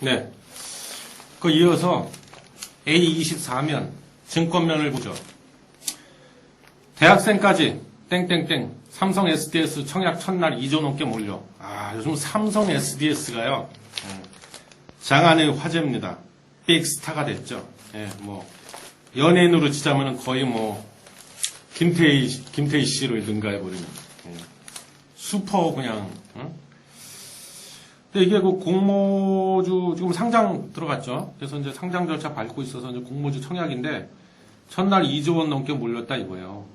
네. 그 이어서 A24면 증권면을 보죠. 대학생까지 땡땡땡 삼성 SDS 청약 첫날 2조 넘게 몰려. 요즘 삼성 SDS가요. 장안의 화제입니다. 빅스타가 됐죠. 뭐 연예인으로 치자면 거의 뭐 김태희 씨를 능가해버리는 슈퍼 그냥. 근데 이게 그 공모주 지금 상장 들어갔죠. 그래서 이제 상장 절차 밟고 있어서 이제 공모주 청약인데 첫날 2조 원 넘게 몰렸다 이거예요.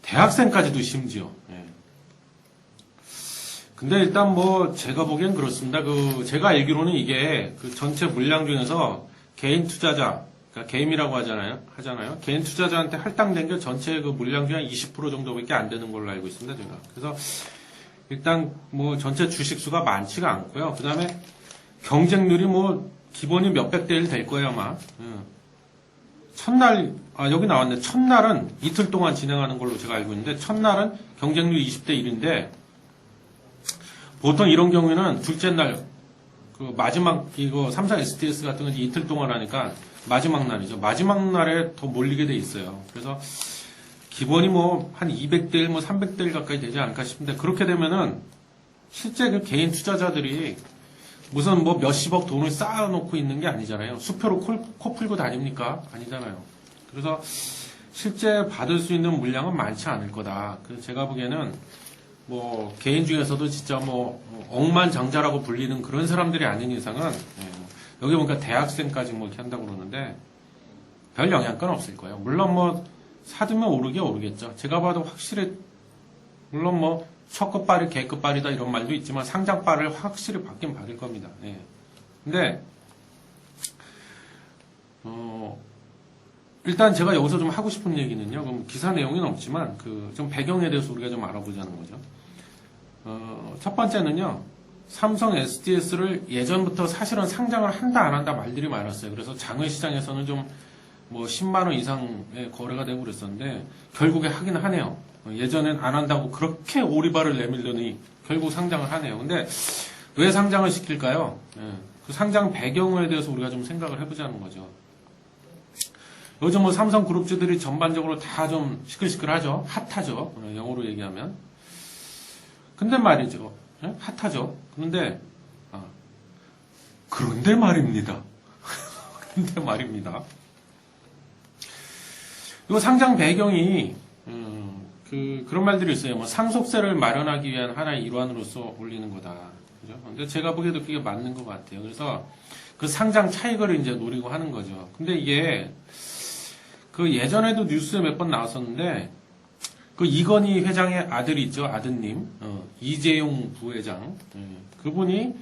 대학생까지도 심지어. 근데 일단 뭐 제가 보기엔 그렇습니다. 제가 알기로는 이게 그 전체 물량 중에서 개인 투자자, 그러니까 개임이라고 하잖아요. 개인 투자자한테 할당된 게 전체 그 물량 중에 20% 정도밖에 안 되는 걸로 알고 있습니다, 제가. 그래서 일단 뭐 전체 주식 수가 많지가 않고요. 그다음에 경쟁률이 뭐 기본이 몇백 대 1 될 거예요, 아마. 첫날 여기 나왔네. 첫날은 이틀 동안 진행하는 걸로 제가 알고 있는데 첫날은 경쟁률 20대 1인데 보통 이런 경우에는 둘째 날 그 마지막 이거 삼성 SDS 같은 건 이틀 동안 하니까 마지막 날이죠. 마지막 날에 더 몰리게 돼 있어요. 그래서 기본이 뭐 한 200대 1, 뭐 300대 1 가까이 되지 않을까 싶은데 그렇게 되면은 실제 그 개인 투자자들이 무슨 뭐 몇십억 돈을 쌓아놓고 있는 게 아니잖아요. 수표로 코 풀고 다닙니까? 아니잖아요. 그래서 실제 받을 수 있는 물량은 많지 않을 거다. 그래서 제가 보기에는 뭐 개인 중에서도 진짜 뭐 억만장자라고 불리는 그런 사람들이 아닌 이상은 여기 보니까 대학생까지 뭐 이렇게 한다고 그러는데 별 영향권 없을 거예요. 물론 뭐 사두면 오르겠죠. 제가 봐도 확실히 물론 뭐 첫 끝발이 개끝발이다 이런 말도 있지만 상장발을 확실히 받긴 받을 겁니다. 근데 일단 제가 여기서 좀 하고 싶은 얘기는요. 그럼 기사 내용은 없지만 좀 배경에 대해서 우리가 좀 알아보자는 거죠. 첫 번째는요. 삼성 SDS를 예전부터 사실은 상장을 한다 안 한다 말들이 많았어요. 그래서 장외시장에서는 좀 뭐 10만 원 이상의 거래가 되고 그랬었는데 결국에 하긴 하네요. 예전엔 안 한다고 그렇게 오리발을 내밀더니 결국 상장을 하네요. 근데 왜 상장을 시킬까요? 그 상장 배경에 대해서 우리가 좀 생각을 해보자는 거죠. 요즘 뭐 삼성 그룹주들이 전반적으로 다 좀 시끌시끌하죠. 핫하죠. 영어로 얘기하면. 근데 말이죠. 핫하죠. 그런데 말입니다. 근데 말입니다. 이 상장 배경이 그런 말들이 있어요. 뭐 상속세를 마련하기 위한 하나의 일환으로서 올리는 거다. 그죠? 근데 제가 보기에도 그게 맞는 것 같아요. 그래서 그 상장 차익을 이제 노리고 하는 거죠. 근데 이게 예전에도 뉴스에 몇 번 나왔었는데 이건희 회장의 아들이 있죠. 아드님. 이재용 부회장. 그분이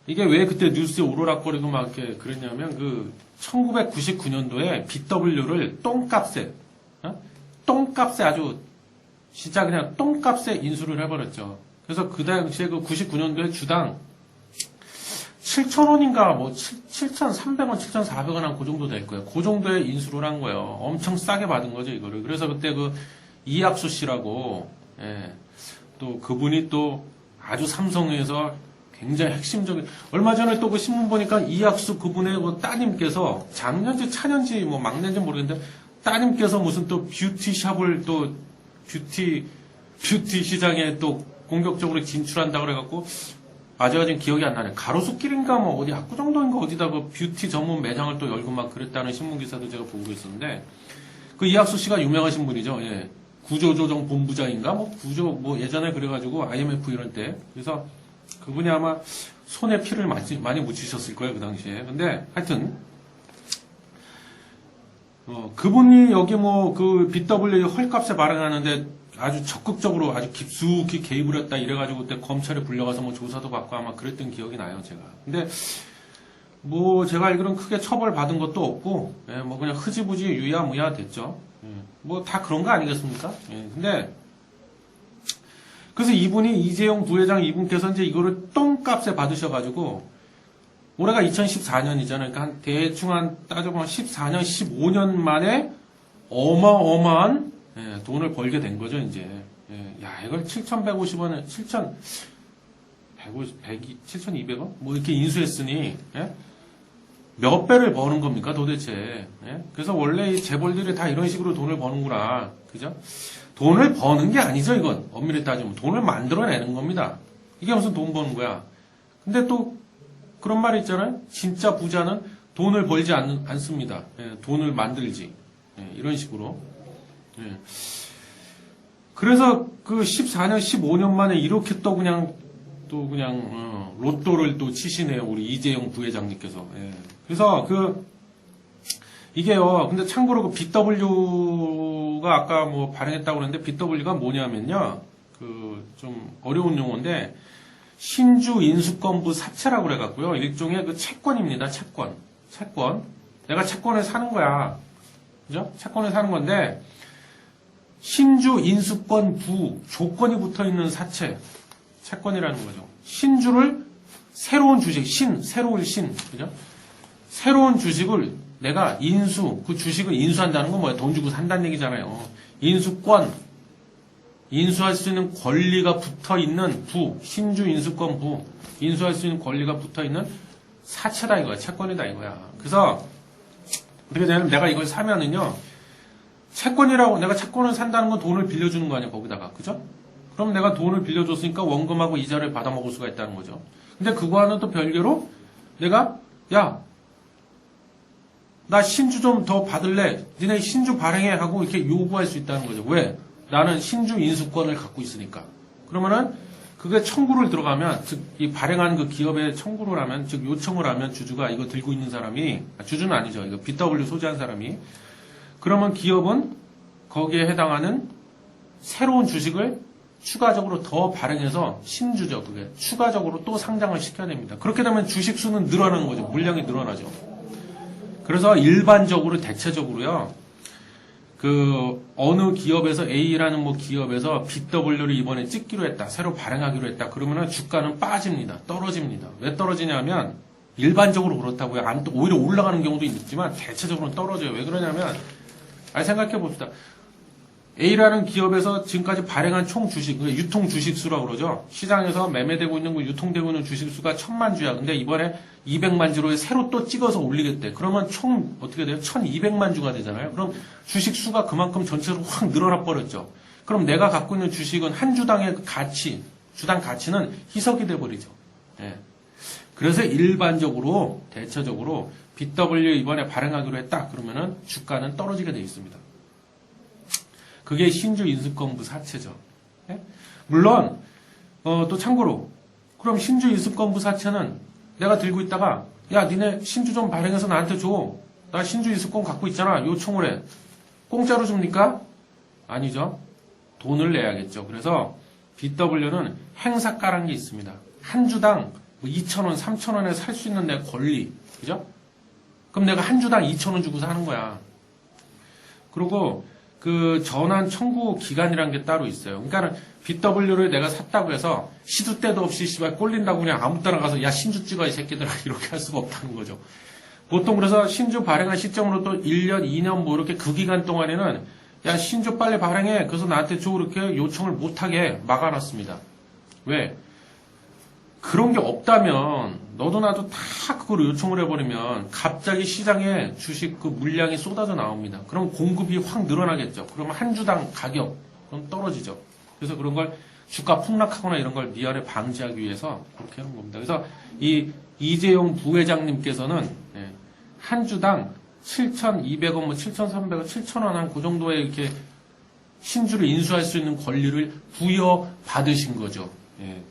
이게 왜 그때 뉴스에 오르락거리고 막 이렇게 그랬냐면 1999년도에 BW를 똥값에 아주 진짜 그냥 똥값에 인수를 해버렸죠. 그래서 그 당시에 99년도에 주당 7,000원인가 뭐 7,300원, 7,400원 한 그 정도 될 거예요. 그 정도에 인수를 한 거예요. 엄청 싸게 받은 거죠, 이거를. 그래서 그때 이학수 씨라고 또 그분이 또 아주 삼성에서 굉장히 핵심적인 얼마 전에 또 그 신문 보니까 이학수 그분의 따님께서 작년지 차년지 뭐 막내인지 모르겠는데 따님께서 무슨 또 뷰티샵을 또 뷰티 시장에 또 공격적으로 진출한다 그래갖고 아직은 지금 기억이 안 나네. 가로수길인가 뭐 어디 압구정동인가 어디다 뷰티 전문 매장을 또 열고 막 그랬다는 신문 기사도 제가 보고 있었는데 이학수 씨가 유명하신 분이죠. 구조조정 본부장인가 뭐 예전에 그래가지고 IMF 이런 때 그래서 그분이 아마 손에 피를 많이 묻히셨을 거예요, 그 당시에. 근데, 하여튼, 그분이 여기 BW 헐값에 발행하는데 아주 적극적으로 아주 깊숙이 개입을 했다 이래가지고 그때 검찰에 불려가서 뭐 조사도 받고 아마 그랬던 기억이 나요, 제가. 근데, 제가 알기로는 크게 처벌받은 것도 없고, 그냥 흐지부지 유야무야 됐죠. 다 그런 거 아니겠습니까? 근데, 그래서 이재용 부회장 이분께서 이제 이거를 똥값에 받으셔가지고, 올해가 2014년이잖아요. 그러니까 대충 따져보면 14년, 15년 만에 어마어마한 돈을 벌게 된 거죠, 이제. 야, 이걸 7,150원에, 150, 100, 7,200원? 뭐 이렇게 인수했으니, 예? 몇 배를 버는 겁니까, 도대체? 예? 그래서 원래 이 재벌들이 다 이런 식으로 돈을 버는구나. 그죠? 돈을 버는 게 아니죠, 이건. 엄밀히 따지면. 돈을 만들어내는 겁니다. 이게 무슨 돈 버는 거야. 근데 또 그런 말이 있잖아요. 진짜 부자는 돈을 벌지 않습니다. 예, 돈을 만들지. 예, 이런 식으로. 예. 그래서 그 14년, 15년 만에 이렇게 또 그냥 로또를 또 치시네요. 우리 이재용 부회장님께서. 예. 그래서 이게요. 근데 참고로 그 BW가 아까 뭐 발행했다고 그랬는데 BW가 뭐냐면요. 좀 어려운 용어인데 신주 인수권부 사채라고 그래갖고요. 일종의 그 채권입니다. 채권. 내가 채권을 사는 거야. 그죠? 채권을 사는 건데 신주 인수권부 조건이 붙어 있는 사채. 채권이라는 거죠. 신주를 새로운 주식, 새로운 그죠? 새로운 주식을 내가 그 주식을 인수한다는 건 뭐야? 돈 주고 산다는 얘기잖아요. 인수권, 인수할 수 있는 권리가 붙어 있는 신주 인수권부, 인수할 수 있는 권리가 붙어 있는 사채다 이거야. 채권이다 이거야. 그래서 어떻게 되냐면 내가 이걸 사면은요. 내가 채권을 산다는 건 돈을 빌려주는 거 아니야, 거기다가. 그죠? 그럼 내가 돈을 빌려줬으니까 원금하고 이자를 받아먹을 수가 있다는 거죠. 근데 그거와는 또 별개로 내가, 나 신주 좀 더 받을래. 니네 신주 발행해 하고 이렇게 요구할 수 있다는 거죠. 왜? 나는 신주 인수권을 갖고 있으니까. 그러면은 그게 청구를 들어가면, 즉, 이 발행한 그 기업에 청구를 하면, 즉, 요청을 하면 주주가 이거 들고 있는 사람이, 주주는 아니죠. 이거 BW 소지한 사람이. 그러면 기업은 거기에 해당하는 새로운 주식을 추가적으로 더 발행해서 신주죠. 그게 추가적으로 또 상장을 시켜야 됩니다. 그렇게 되면 주식 수는 늘어나는 거죠. 물량이 늘어나죠. 그래서 일반적으로 대체적으로요. 어느 기업에서 A라는 뭐 기업에서 BW를 이번에 찍기로 했다. 새로 발행하기로 했다. 그러면은 주가는 빠집니다. 떨어집니다. 왜 떨어지냐면 일반적으로 그렇다고요. 오히려 올라가는 경우도 있지만 대체적으로는 떨어져요. 왜 그러냐면 생각해 봅시다. A라는 기업에서 지금까지 발행한 총 주식, 유통 주식수라고 그러죠. 시장에서 매매되고 있는 거 유통되고 있는 주식수가 1000만 주야. 근데 이번에 200만 주로 새로 또 찍어서 올리겠대. 그러면 총 어떻게 돼요? 1200만 주가 되잖아요. 그럼 주식수가 그만큼 전체로 확 늘어나 버렸죠. 그럼 내가 갖고 있는 주식은 한 주당의 가치, 주당 가치는 희석이 돼 버리죠. 예. 그래서 일반적으로 대체적으로 BW 이번에 발행하기로 했다. 그러면은 주가는 떨어지게 돼 있습니다. 그게 신주 인수권부 사채죠. 예? 물론 또 참고로 그럼 신주 인수권부 사채는 내가 들고 있다가 니네 신주 좀 발행해서 나한테 줘. 나 신주 인수권 갖고 있잖아. 요청을 해. 공짜로 줍니까? 아니죠. 돈을 내야겠죠. 그래서 BW는 행사가라는 게 있습니다. 한 주당 2,000원, 3,000원에 살 수 있는 내 권리. 그죠? 그럼 내가 한 주당 2,000원 주고 사는 거야. 그리고 전환 청구 기간이라는 게 따로 있어요. 그러니까 BW를 내가 샀다고 해서 시도 때도 없이 꼴린다고 그냥 아무 때나 가서 신주 찍어 이 새끼들아 이렇게 할 수가 없다는 거죠. 보통 그래서 신주 발행한 시점으로 또 1년, 2년 뭐 이렇게 그 기간 동안에는 신주 빨리 발행해. 그래서 나한테 줘. 이렇게 요청을 못하게 막아놨습니다. 왜? 그런 게 없다면 너도 나도 다 그걸 요청을 해버리면 갑자기 시장에 주식 물량이 쏟아져 나옵니다. 그럼 공급이 확 늘어나겠죠. 그러면 한 주당 가격 그럼 떨어지죠. 그래서 그런 걸 주가 폭락하거나 이런 걸 미연에 방지하기 위해서 그렇게 하는 겁니다. 그래서 이 이재용 부회장님께서는 한 주당 7,200원, 7,300원, 7,000원 한 그 정도의 이렇게 신주를 인수할 수 있는 권리를 부여받으신 거죠. 예.